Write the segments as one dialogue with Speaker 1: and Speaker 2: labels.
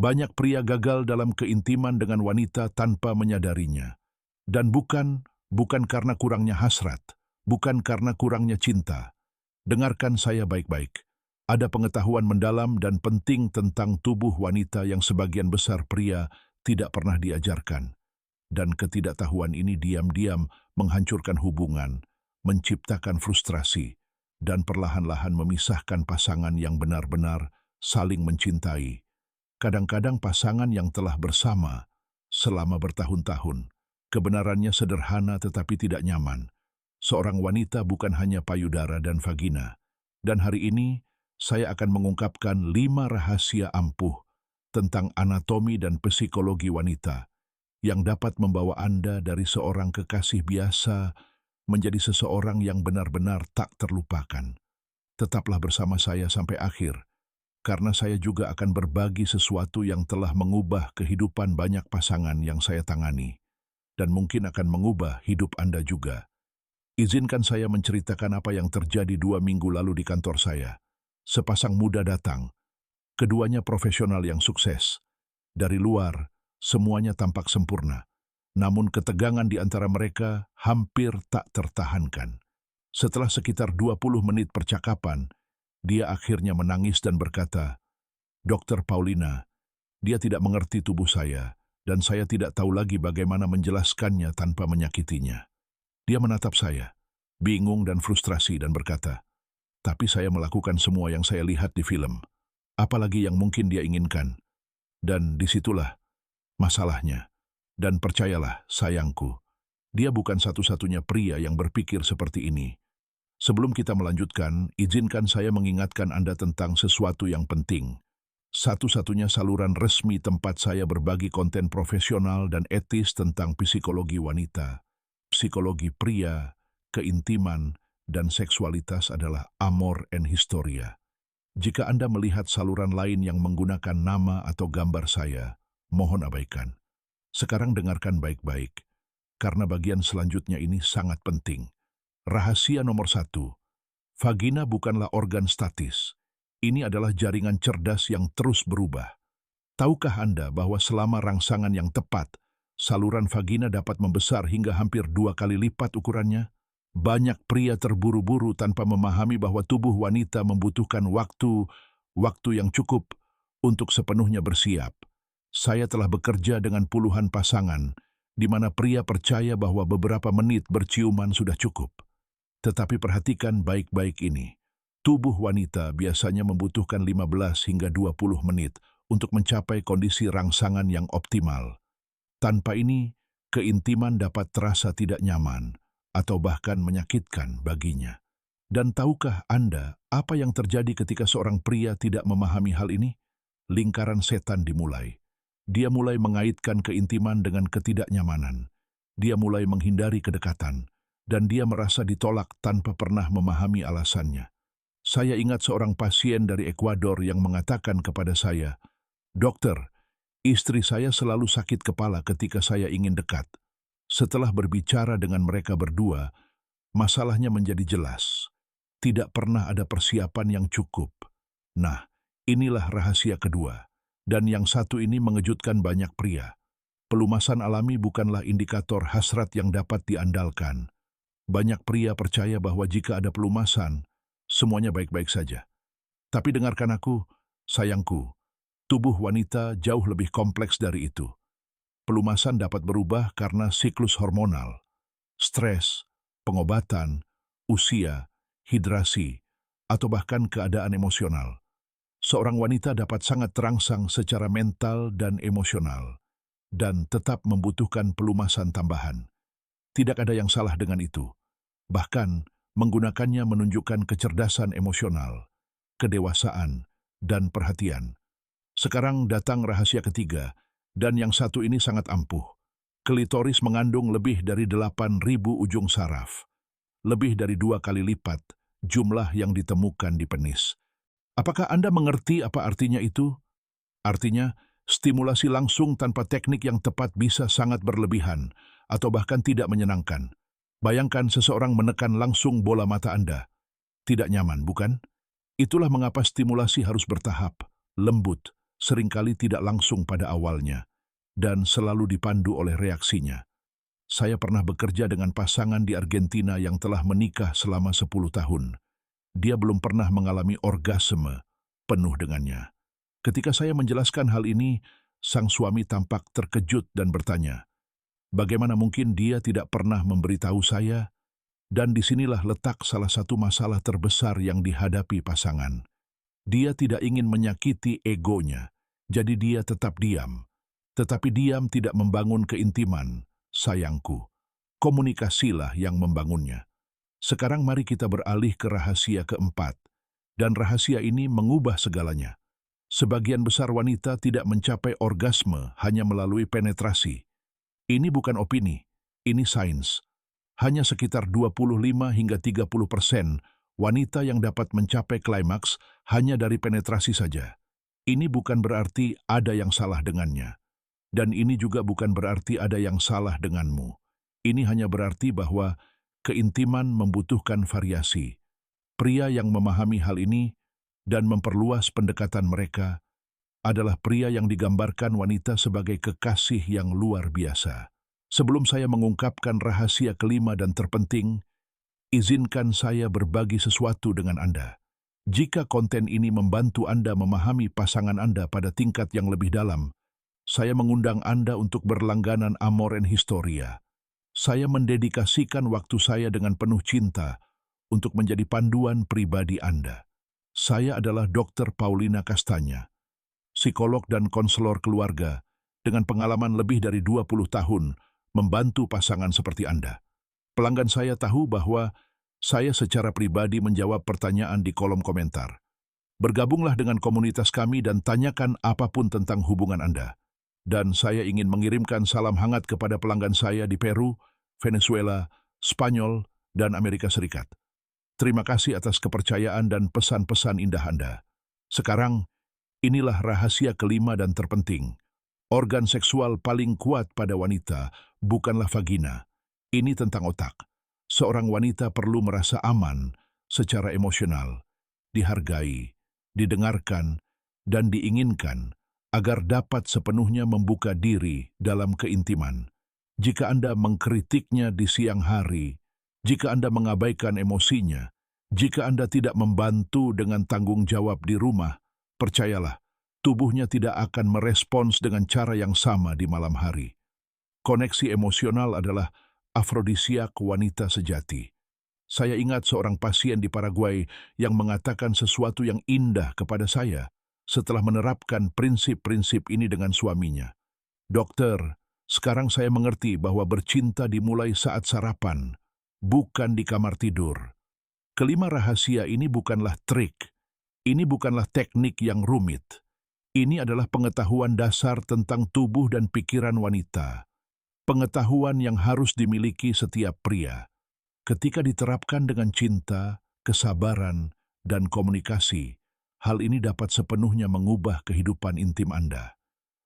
Speaker 1: Banyak pria gagal dalam keintiman dengan wanita tanpa menyadarinya. Dan bukan karena kurangnya hasrat, bukan karena kurangnya cinta. Dengarkan saya baik-baik. Ada pengetahuan mendalam dan penting tentang tubuh wanita yang sebagian besar pria tidak pernah diajarkan. Dan ketidaktahuan ini diam-diam menghancurkan hubungan, menciptakan frustrasi, dan perlahan-lahan memisahkan pasangan yang benar-benar saling mencintai. Kadang-kadang pasangan yang telah bersama selama bertahun-tahun. Kebenarannya sederhana tetapi tidak nyaman. Seorang wanita bukan hanya payudara dan vagina. Dan hari ini, saya akan mengungkapkan 5 rahasia ampuh tentang anatomi dan psikologi wanita yang dapat membawa Anda dari seorang kekasih biasa menjadi seseorang yang benar-benar tak terlupakan. Tetaplah bersama saya sampai akhir, karena saya juga akan berbagi sesuatu yang telah mengubah kehidupan banyak pasangan yang saya tangani, dan mungkin akan mengubah hidup Anda juga. Izinkan saya menceritakan apa yang terjadi 2 minggu lalu di kantor saya. Sepasang muda datang. Keduanya profesional yang sukses. Dari luar, semuanya tampak sempurna. Namun ketegangan di antara mereka hampir tak tertahankan. Setelah sekitar 20 menit percakapan, dia akhirnya menangis dan berkata, "Dokter Paulina, dia tidak mengerti tubuh saya, dan saya tidak tahu lagi bagaimana menjelaskannya tanpa menyakitinya." Dia menatap saya, bingung dan frustrasi, dan berkata, "Tapi saya melakukan semua yang saya lihat di film. Apalagi yang mungkin dia inginkan?" Dan disitulah masalahnya. Dan percayalah, sayangku, dia bukan satu-satunya pria yang berpikir seperti ini. Sebelum kita melanjutkan, izinkan saya mengingatkan Anda tentang sesuatu yang penting. Satu-satunya saluran resmi tempat saya berbagi konten profesional dan etis tentang psikologi wanita, psikologi pria, keintiman, dan seksualitas adalah Amor and Historia. Jika Anda melihat saluran lain yang menggunakan nama atau gambar saya, mohon abaikan. Sekarang dengarkan baik-baik, karena bagian selanjutnya ini sangat penting. Rahasia nomor 1, vagina bukanlah organ statis. Ini adalah jaringan cerdas yang terus berubah. Tahukah Anda bahwa selama rangsangan yang tepat, saluran vagina dapat membesar hingga hampir 2 kali lipat ukurannya? Banyak pria terburu-buru tanpa memahami bahwa tubuh wanita membutuhkan waktu yang cukup untuk sepenuhnya bersiap. Saya telah bekerja dengan puluhan pasangan, di mana pria percaya bahwa beberapa menit berciuman sudah cukup. Tetapi perhatikan baik-baik ini. Tubuh wanita biasanya membutuhkan 15 hingga 20 menit untuk mencapai kondisi rangsangan yang optimal. Tanpa ini, keintiman dapat terasa tidak nyaman atau bahkan menyakitkan baginya. Dan tahukah Anda apa yang terjadi ketika seorang pria tidak memahami hal ini? Lingkaran setan dimulai. Dia mulai mengaitkan keintiman dengan ketidaknyamanan. Dia mulai menghindari kedekatan, dan dia merasa ditolak tanpa pernah memahami alasannya. Saya ingat seorang pasien dari Ekuador yang mengatakan kepada saya, "Dokter, istri saya selalu sakit kepala ketika saya ingin dekat." Setelah berbicara dengan mereka berdua, masalahnya menjadi jelas. Tidak pernah ada persiapan yang cukup. Nah, inilah rahasia kedua. Dan yang satu ini mengejutkan banyak pria. Pelumasan alami bukanlah indikator hasrat yang dapat diandalkan. Banyak pria percaya bahwa jika ada pelumasan, semuanya baik-baik saja. Tapi dengarkan aku, sayangku, tubuh wanita jauh lebih kompleks dari itu. Pelumasan dapat berubah karena siklus hormonal, stres, pengobatan, usia, hidrasi, atau bahkan keadaan emosional. Seorang wanita dapat sangat terangsang secara mental dan emosional, dan tetap membutuhkan pelumasan tambahan. Tidak ada yang salah dengan itu. Bahkan, menggunakannya menunjukkan kecerdasan emosional, kedewasaan, dan perhatian. Sekarang datang rahasia ketiga, dan yang satu ini sangat ampuh. Klitoris mengandung lebih dari 8.000 ujung saraf. Lebih dari 2 kali lipat jumlah yang ditemukan di penis. Apakah Anda mengerti apa artinya itu? Artinya, stimulasi langsung tanpa teknik yang tepat bisa sangat berlebihan atau bahkan tidak menyenangkan. Bayangkan seseorang menekan langsung bola mata Anda. Tidak nyaman, bukan? Itulah mengapa stimulasi harus bertahap, lembut, seringkali tidak langsung pada awalnya, dan selalu dipandu oleh reaksinya. Saya pernah bekerja dengan pasangan di Argentina yang telah menikah selama 10 tahun. Dia belum pernah mengalami orgasme penuh dengannya. Ketika saya menjelaskan hal ini, sang suami tampak terkejut dan bertanya, bagaimana mungkin dia tidak pernah memberitahu saya? Dan disinilah letak salah satu masalah terbesar yang dihadapi pasangan. Dia tidak ingin menyakiti egonya, jadi dia tetap diam. Tetapi diam tidak membangun keintiman, sayangku. Komunikasilah yang membangunnya. Sekarang mari kita beralih ke rahasia keempat. Dan rahasia ini mengubah segalanya. Sebagian besar wanita tidak mencapai orgasme hanya melalui penetrasi. Ini bukan opini, ini sains. Hanya sekitar 25 hingga 30% wanita yang dapat mencapai klimaks hanya dari penetrasi saja. Ini bukan berarti ada yang salah dengannya. Dan ini juga bukan berarti ada yang salah denganmu. Ini hanya berarti bahwa keintiman membutuhkan variasi. Pria yang memahami hal ini dan memperluas pendekatan mereka adalah pria yang digambarkan wanita sebagai kekasih yang luar biasa. Sebelum saya mengungkapkan rahasia kelima dan terpenting, izinkan saya berbagi sesuatu dengan Anda. Jika konten ini membantu Anda memahami pasangan Anda pada tingkat yang lebih dalam, saya mengundang Anda untuk berlangganan Amor and Historia. Saya mendedikasikan waktu saya dengan penuh cinta untuk menjadi panduan pribadi Anda. Saya adalah Dr. Paulina Castagna, psikolog dan konselor keluarga dengan pengalaman lebih dari 20 tahun membantu pasangan seperti Anda. Pelanggan saya tahu bahwa saya secara pribadi menjawab pertanyaan di kolom komentar. Bergabunglah dengan komunitas kami dan tanyakan apapun tentang hubungan Anda. Dan saya ingin mengirimkan salam hangat kepada pelanggan saya di Peru, Venezuela, Spanyol, dan Amerika Serikat. Terima kasih atas kepercayaan dan pesan-pesan indah Anda. Sekarang, inilah rahasia kelima dan terpenting. Organ seksual paling kuat pada wanita bukanlah vagina. Ini tentang otak. Seorang wanita perlu merasa aman secara emosional, dihargai, didengarkan, dan diinginkan agar dapat sepenuhnya membuka diri dalam keintiman. Jika Anda mengkritiknya di siang hari, jika Anda mengabaikan emosinya, jika Anda tidak membantu dengan tanggung jawab di rumah, percayalah, tubuhnya tidak akan merespons dengan cara yang sama di malam hari. Koneksi emosional adalah afrodisiak wanita sejati. Saya ingat seorang pasien di Paraguay yang mengatakan sesuatu yang indah kepada saya setelah menerapkan prinsip-prinsip ini dengan suaminya. Dokter, sekarang saya mengerti bahwa bercinta dimulai saat sarapan, bukan di kamar tidur. Kelima rahasia ini bukanlah trik, ini bukanlah teknik yang rumit. Ini adalah pengetahuan dasar tentang tubuh dan pikiran wanita. Pengetahuan yang harus dimiliki setiap pria. Ketika diterapkan dengan cinta, kesabaran, dan komunikasi, hal ini dapat sepenuhnya mengubah kehidupan intim Anda.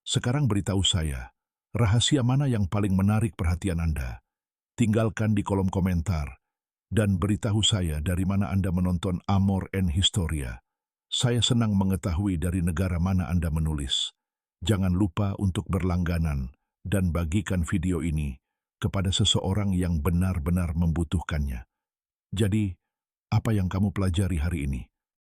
Speaker 1: Sekarang beritahu saya, rahasia mana yang paling menarik perhatian Anda? Tinggalkan di kolom komentar dan beritahu saya dari mana Anda menonton Amor and Historia. Saya senang mengetahui dari negara mana Anda menulis. Jangan lupa untuk berlangganan dan bagikan video ini kepada seseorang yang benar-benar membutuhkannya. Jadi, apa yang kamu pelajari hari ini?